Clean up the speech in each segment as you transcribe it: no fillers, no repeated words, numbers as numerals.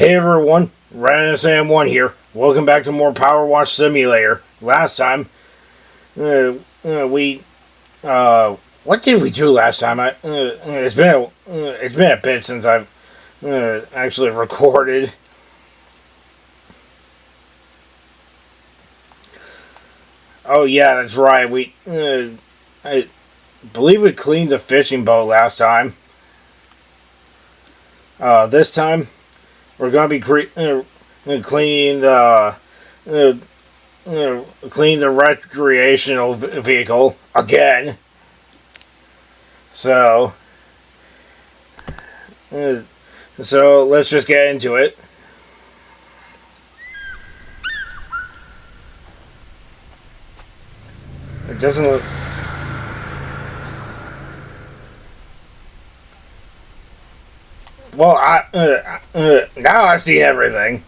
Hey everyone, Ryan Sam1 here. Welcome back to more Powerwash Simulator. Last time, what did we do last time? It's been a bit since I've actually recorded. Oh yeah, that's right. I believe we cleaned the fishing boat last time. This time, we're gonna be cleaning the recreational vehicle again. So let's just get into it. It doesn't look. Well, now I've seen everything.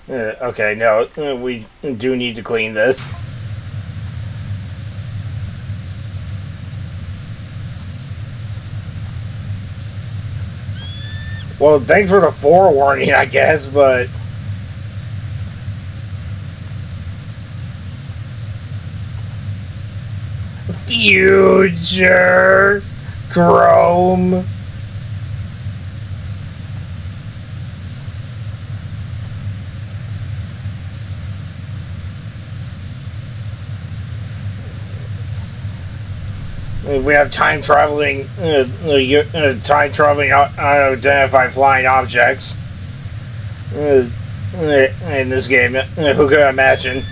Okay, no, we do need to clean this. Well, thanks for the forewarning, I guess, but... Future Chrome. We have time traveling unidentified flying objects in this game. Who could imagine?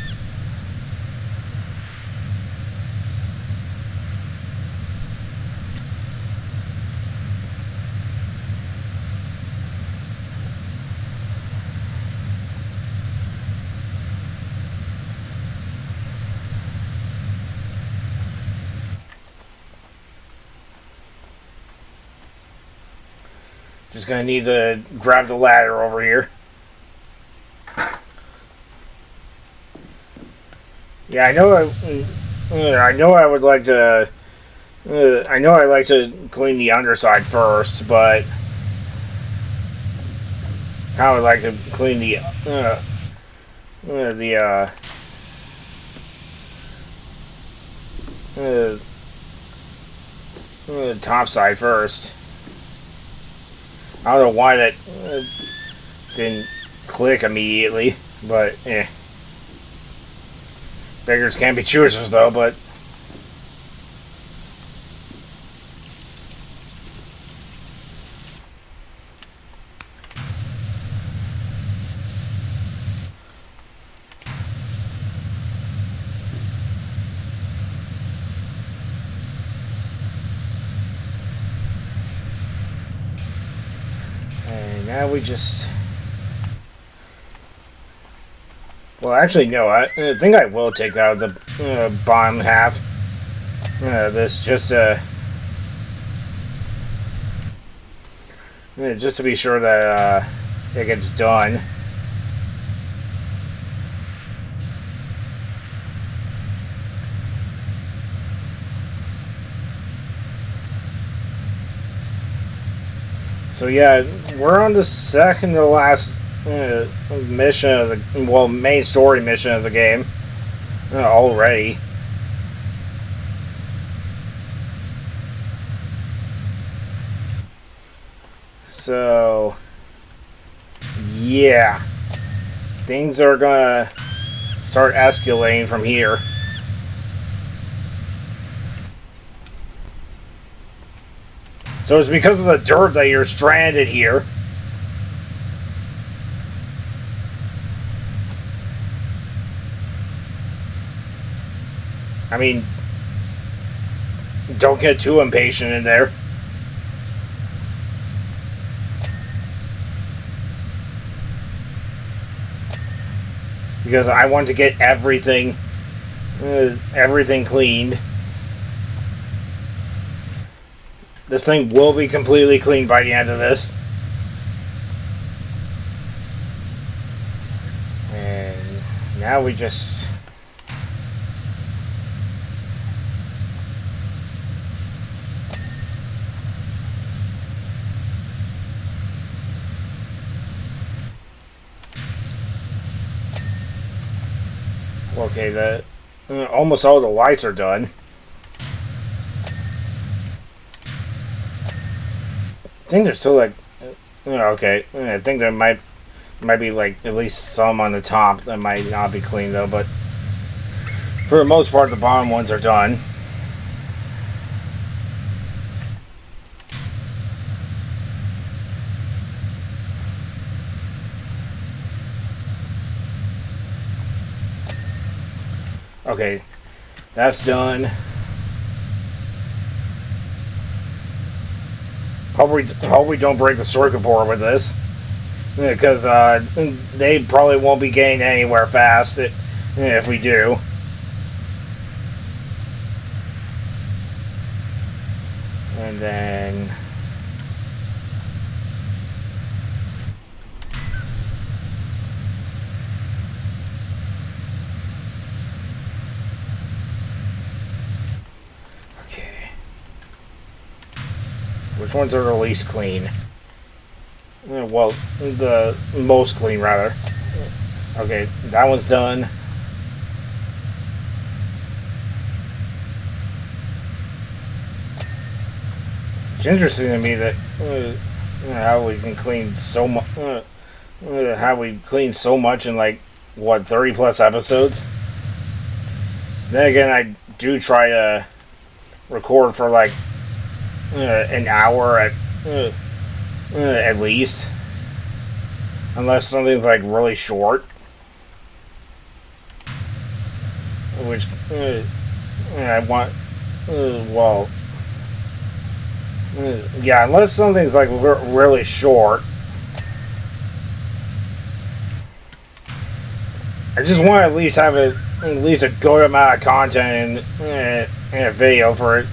Just gonna need to grab the ladder over here. Yeah, I know I would like to. I know I like to clean the underside first, but I would like to clean the top side first. I don't know why that didn't click immediately, but beggars can't be choosers though, but... Now we just... Well, actually, no. I think I will take out the bottom half. This just to be sure that it gets done. So yeah, we're on the second to last mission of the main story mission of the game already. So yeah, things are gonna start escalating from here. So it's because of the dirt that you're stranded here. I mean, don't get too impatient in there. Because I want to get everything cleaned. This thing will be completely clean by the end of this. And now we just... Okay, almost all the lights are done. I think there's still like, okay. I think there might be like at least some on the top that might not be clean though, but for the most part, the bottom ones are done. Okay, that's done. Hope we don't break the circuit board with this, because they probably won't be getting anywhere fast if we do. And then okay, which ones are the least clean? Well, the most clean rather. Okay, that one's done. It's interesting to me that how we can clean so much. How we clean so much in like what 30 plus episodes. Then again, I do try to record for like an hour at least, unless something's like really short, which I want. Well. Yeah, unless something's like really short. I just want to at least have at least a good amount of content in a video for it.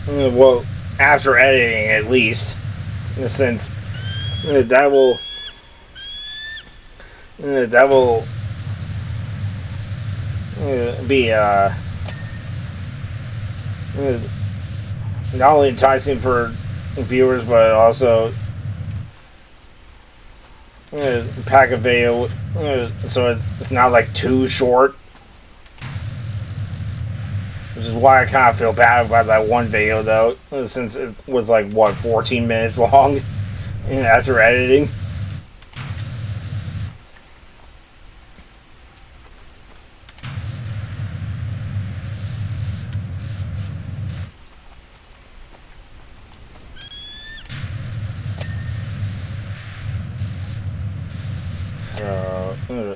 Well, after editing at least, since that will be not only enticing for viewers, but also pack a video so it's not like too short. Which is why I kind of feel bad about that one video though, since it was like what 14 minutes long after editing.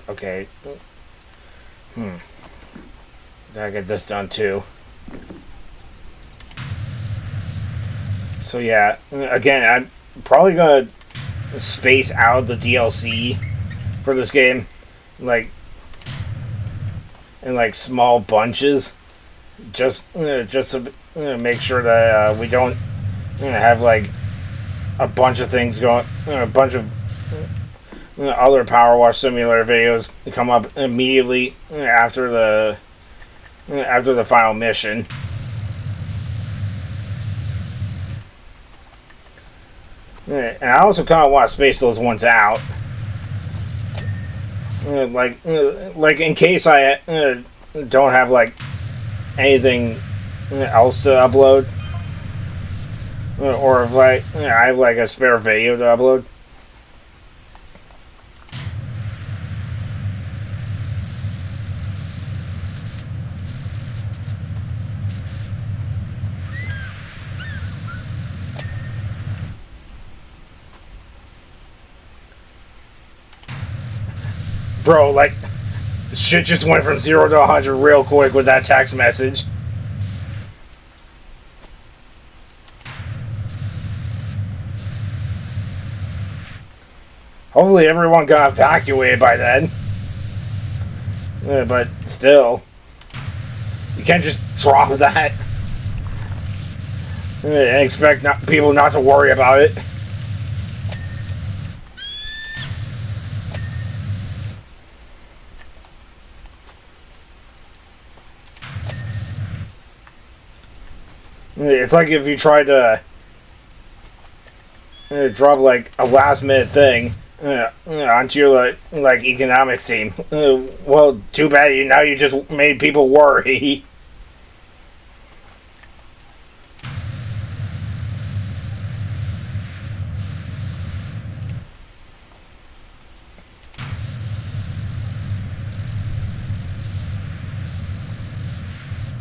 Okay. Gotta get this done too. So yeah, again, I'm probably gonna space out the DLC for this game, like in like small bunches, just to make sure that we don't have like a bunch of things going, a bunch of other Powerwash Simulator videos come up immediately after the final mission. And I also kind of want to space those ones out, like in case I don't have like anything else to upload, or if like I have like a spare video to upload. Bro, like, shit just went from 0 to 100 real quick with that text message. Hopefully everyone got evacuated by then. But still, you can't just drop that and expect people not to worry about it. It's like if you tried to drop like a last minute thing onto your like economics team. Well, too bad. Now you just made people worry.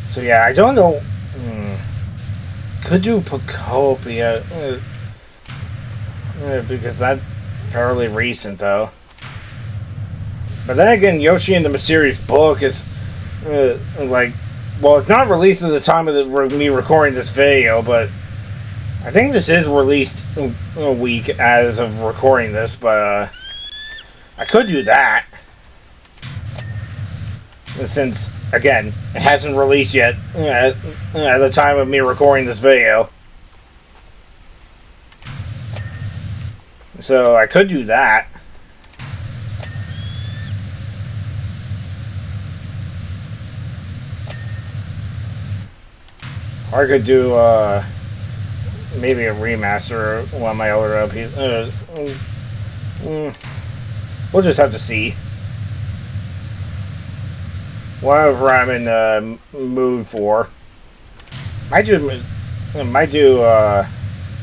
So yeah, I don't know. Could do Pocopia because that's fairly recent though. But then again, Yoshi and the Mysterious Book is like, well, it's not released at the time of me recording this video, but I think this is released a week as of recording this. But I could do that. Since, again, it hasn't released yet at the time of me recording this video. So I could do that. Or I could do maybe a remaster of one of my older LPs. We'll just have to see. Whatever I'm in the mood for. Might do the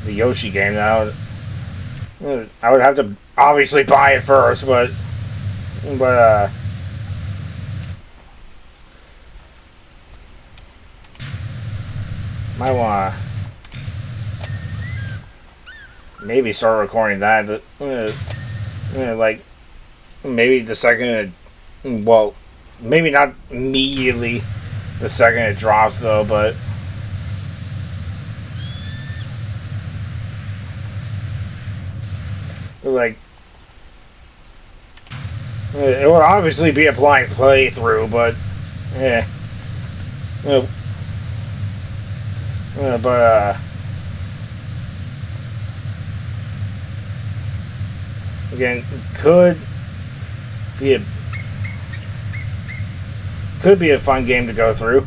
Yoshi game now. I would have to obviously buy it first, but might wanna maybe start recording that. Like maybe the second, well. Maybe not immediately the second it drops, though, but like it would obviously be a blind playthrough, but again, could be a fun game to go through.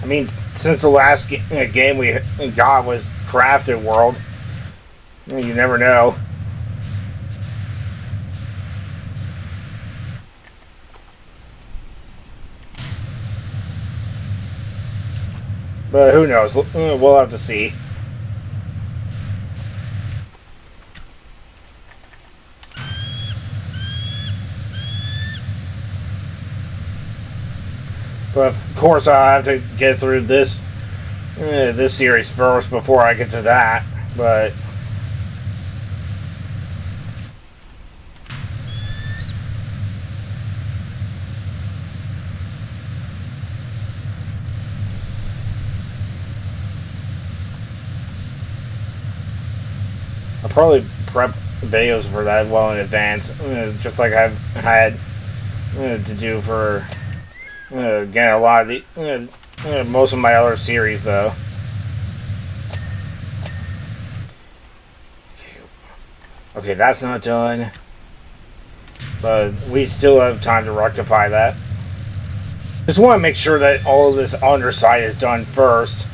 I mean, since the last game we got was Crafted World, you never know. But who knows? We'll have to see. But of course, I have to get through this series first before I get to that. But I'll probably prep videos for that well in advance, just like I've had to do for. Again, a lot of the most of my other series, though. Okay, that's not done, but we still have time to rectify that. Just want to make sure that all of this underside is done first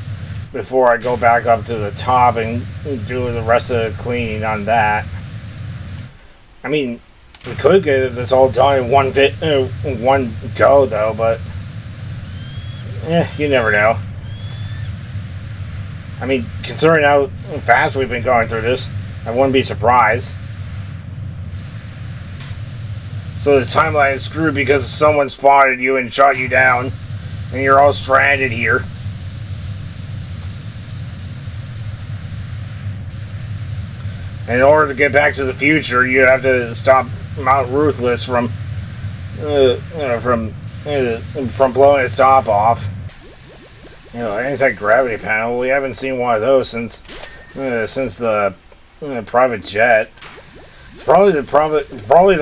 before I go back up to the top and do the rest of the cleaning on that. I mean, we could get this all done in one go, though, but you never know. I mean, considering how fast we've been going through this, I wouldn't be surprised. So this timeline is screwed because someone spotted you and shot you down, and you're all stranded here. And in order to get back to the future, you have to stop Mount Ruthless from blowing its top off. Anti-gravity panel. We haven't seen one of those since the private jet. Probably the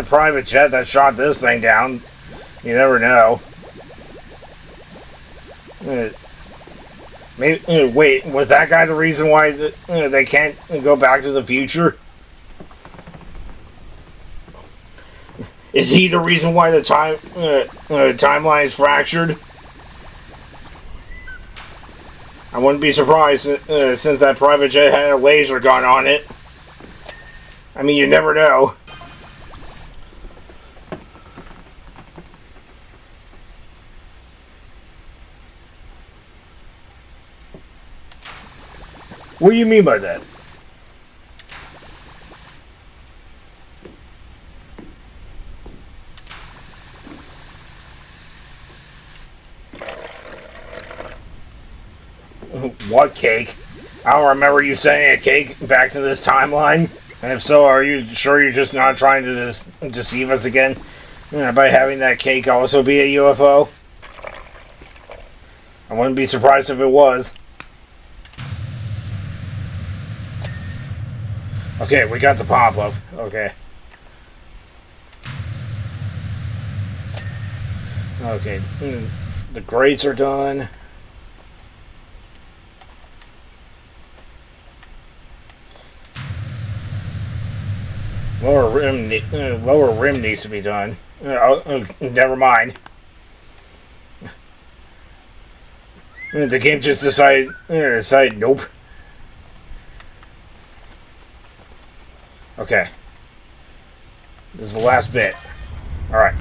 private jet that shot this thing down. You never know. Maybe. Wait, was that guy the reason why they can't go back to the future? Is he the reason why the timeline is fractured? I wouldn't be surprised since that private jet had a laser gun on it. I mean, you never know. What do you mean by that? What cake? I don't remember you sending a cake back to this timeline. And if so, are you sure you're just not trying to deceive us again? By having that cake also be a UFO? I wouldn't be surprised if it was. Okay, we got the pop-up. Okay. Okay. The grates are done. Lower rim needs to be done. Never mind. The game just decided nope. Okay. This is the last bit. Alright.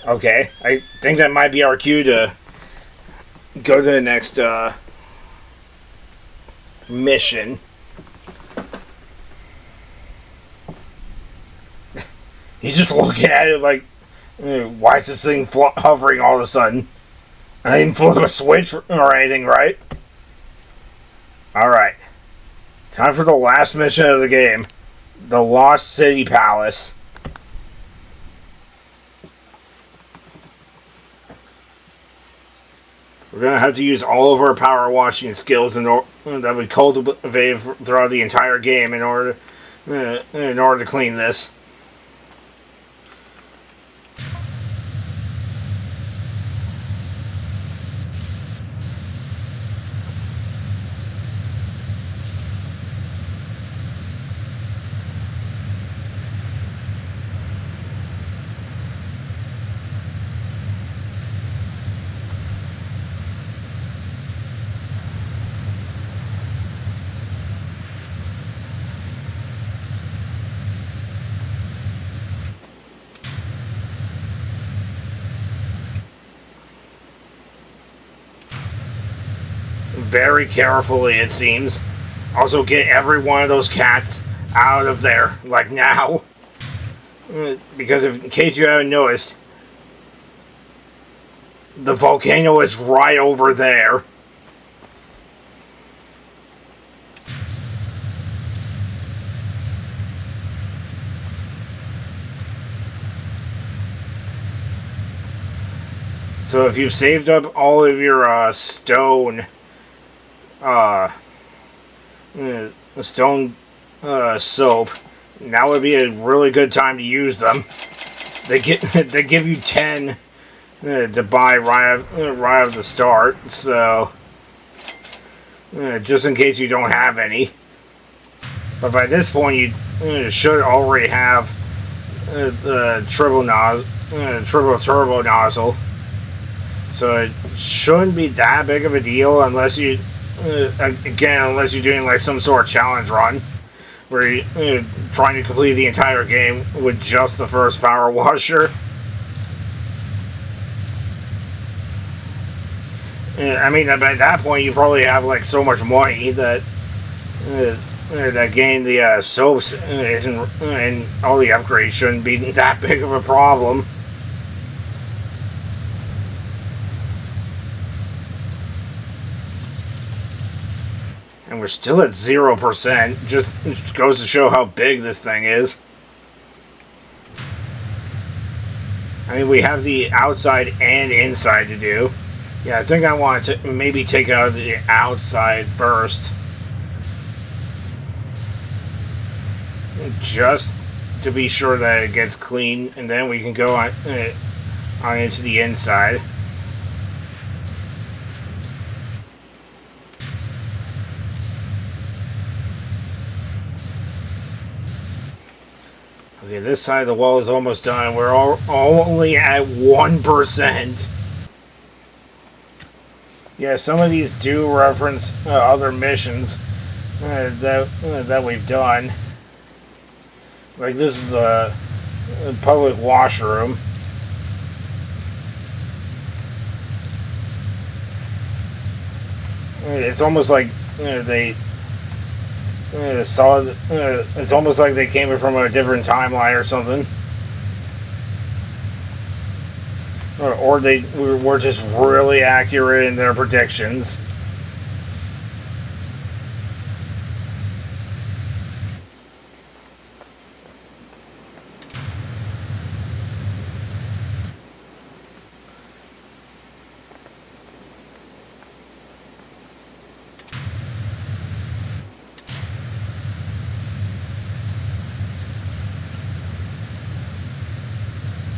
Okay. I think that might be our cue to go to the next mission. He's just looking at it like, why is this thing hovering all of a sudden? I didn't flip a switch or anything, right? Alright. Time for the last mission of the game. The Lost City Palace. We're going to have to use all of our power washing skills that we cultivated throughout the entire game in order to clean this. Very carefully, it seems. Also, get every one of those cats out of there, like now. Because in case you haven't noticed, the volcano is right over there. So if you've saved up all of your stone soap, now would be a really good time to use them. They give you 10 to buy right at the start, so just in case you don't have any. But by this point, you should already have the triple turbo nozzle, so it shouldn't be that big of a deal unless you. Unless you're doing like some sort of challenge run where you're trying to complete the entire game with just the first power washer. I mean, by that point you probably have like so much money that getting the soaps and all the upgrades shouldn't be that big of a problem. And we're still at 0%. Just goes to show how big this thing is. I mean, we have the outside and inside to do. Yeah, I think I want to maybe take out the outside first. Just to be sure that it gets clean. And then we can go on into the inside. Okay, this side of the wall is almost done. We're only at 1%. Yeah, some of these do reference other missions that we've done. Like this is the public washroom. It's almost like they saw. It's almost like they came from a different timeline or something, or they were just really accurate in their predictions.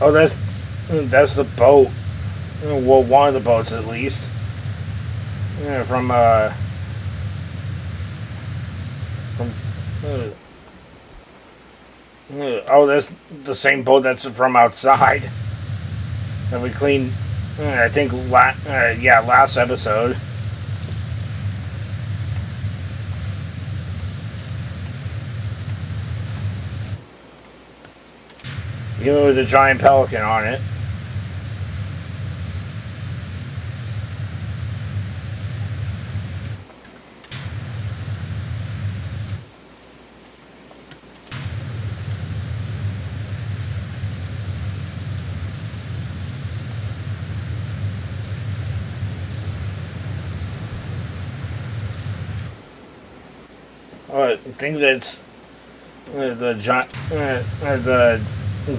Oh, that's the boat. Well, one of the boats at least. From oh, that's the same boat that's from outside that we cleaned. I think last episode. Even with the giant pelican on it. I think that's the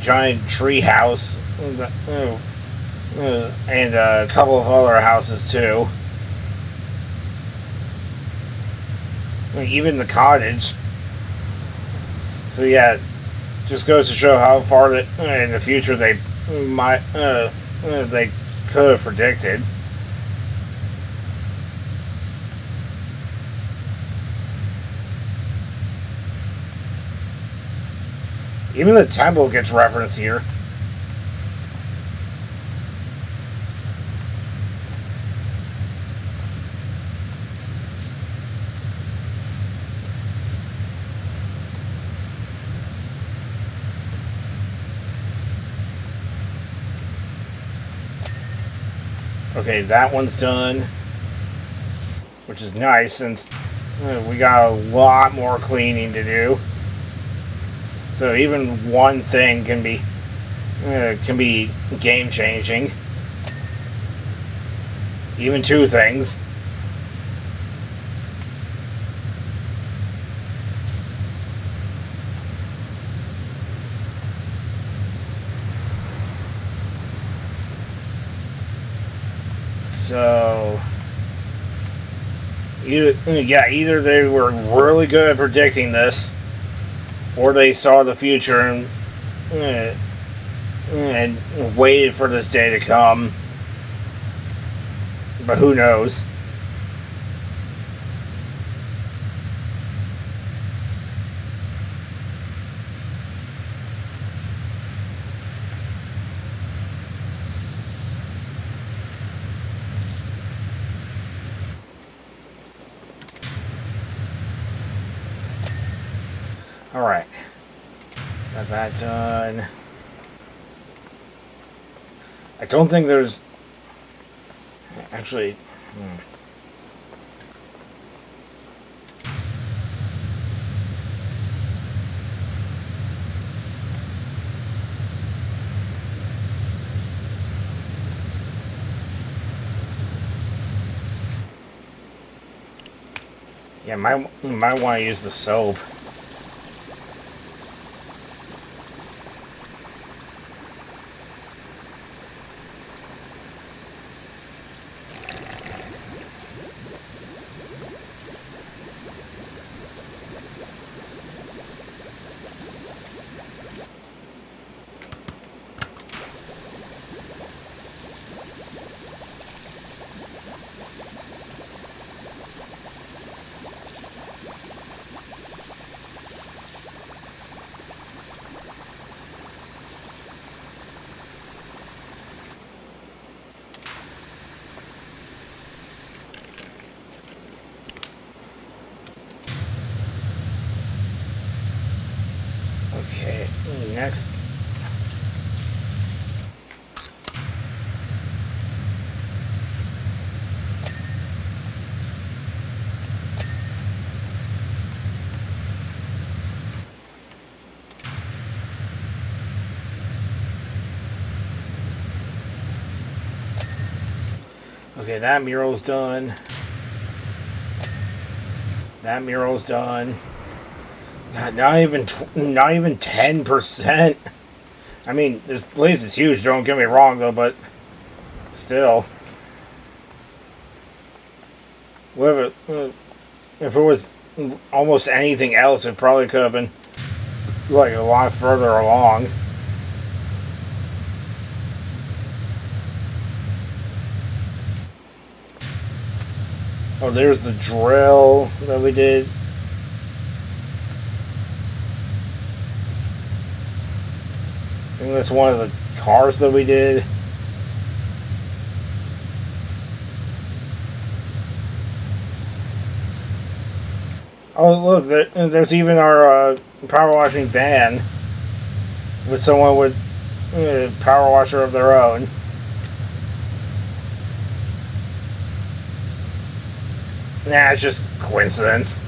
giant tree house, and a couple of other houses too. Even the cottage. So yeah, just goes to show how far in the future they might they could have predicted. Even the temple gets referenced here. Okay, that one's done, which is nice since we got a lot more cleaning to do. So even one thing can be game changing. Even two things. So either they were really good at predicting this, or they saw the future and waited for this day to come. But who knows? Alright. Got that done. I don't think there's... Actually... Yeah, might want to use the soap. Okay, next. Okay, that mural's done. That mural's done. God, not even 10%. I mean, this place is huge. Don't get me wrong, though, but still, whatever. If it was almost anything else, it probably could have been like a lot further along. Oh, there's the drill that we did. I think that's one of the cars that we did. Oh, look, there's even our power washing van with someone with power washer of their own. Nah, it's just coincidence.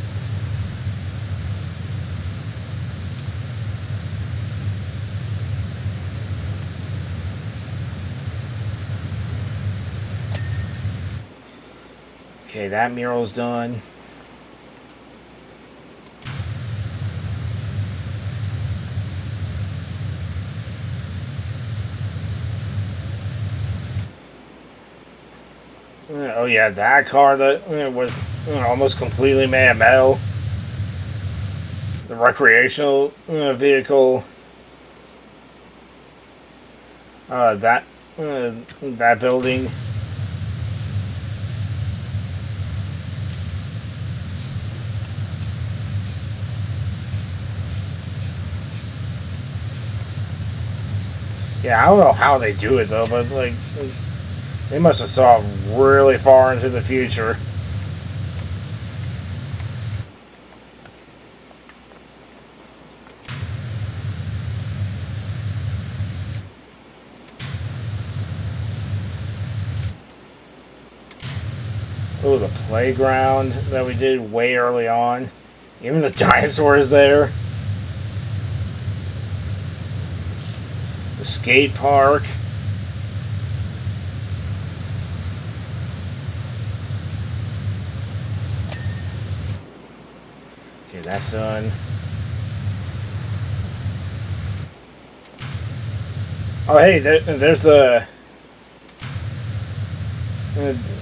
Okay, that mural's done. Oh yeah, that car that was almost completely made of metal. The recreational vehicle. That building. Yeah, I don't know how they do it though, but like they must have saw really far into the future. Oh, the playground that we did way early on. Even the dinosaur is there. The skate park. Okay, that's done. Oh, hey, there's the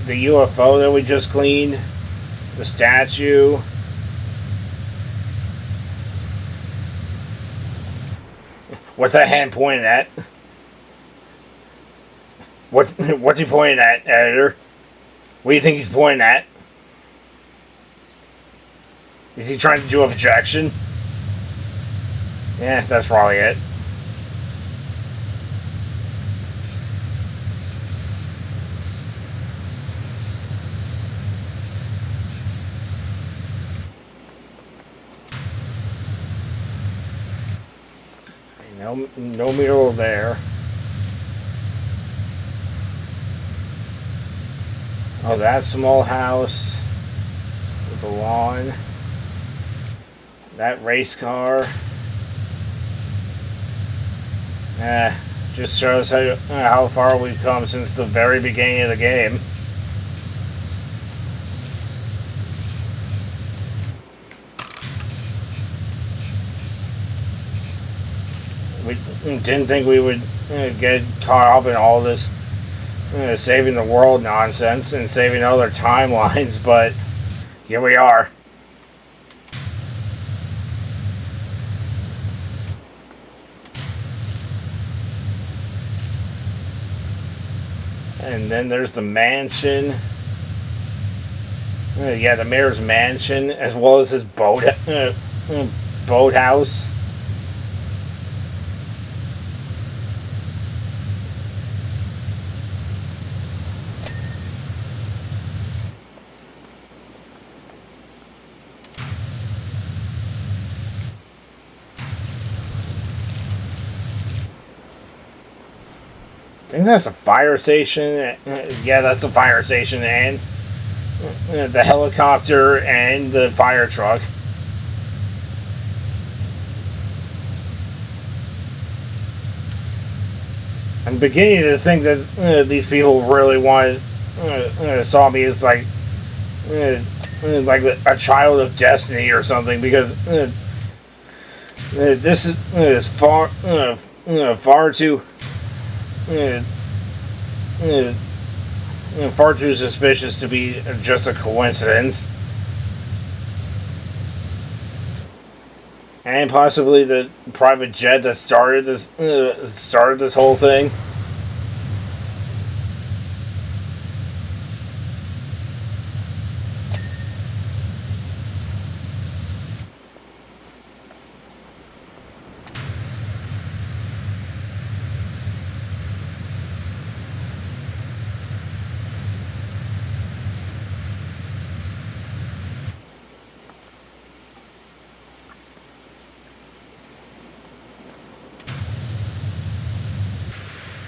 UFO that we just cleaned. The statue. What's that hand pointing at? What's he pointing at, editor? What do you think he's pointing at? Is he trying to do objection? Yeah, that's probably it. No mural there. Oh, that small house with the lawn. That race car. Just shows how far we've come since the very beginning of the game. We didn't think we would get caught up in all this saving the world nonsense and saving other timelines, but here we are. And then there's the mansion. Yeah, the mayor's mansion, as well as his boathouse. I think that's a fire station. Yeah, that's a fire station, and the helicopter and the fire truck. I'm beginning to think that these people really wanted saw me as like a child of destiny or something, because this is far too uh, uh, far too suspicious to be just a coincidence, and possibly the private jet that started this whole thing.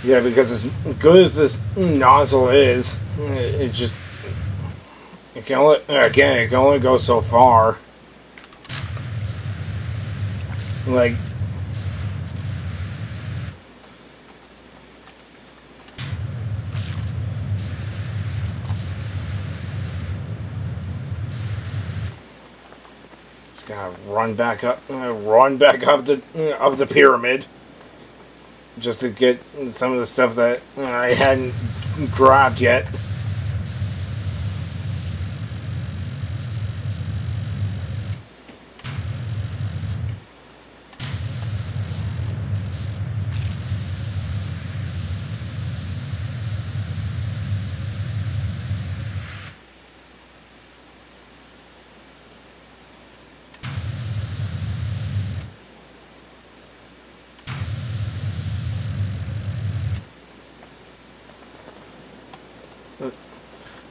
Yeah, because as good as this nozzle is, it just it can only again it can only go so far. Like, just gotta run back up the pyramid, just to get some of the stuff that I hadn't grabbed yet.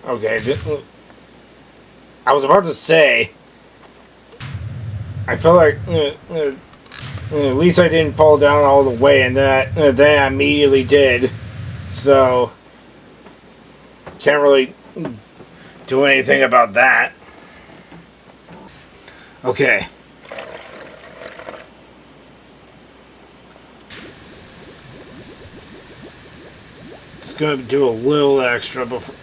Okay, I was about to say, I felt like at least I didn't fall down all the way, and then I immediately did. So can't really do anything about that. Okay. Just gonna do a little extra before.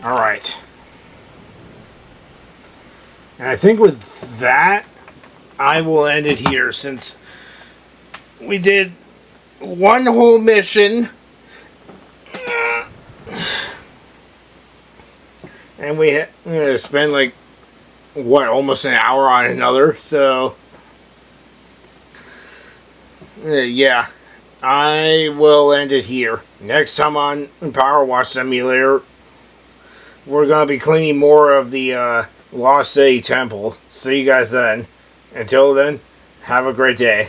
Alright. And I think with that, I will end it here, since we did one whole mission. And we spent like, what, almost an hour on another. So, yeah. I will end it here. Next time on Powerwash Simulator, we're going to be cleaning more of the Lost City Temple. See you guys then. Until then, have a great day.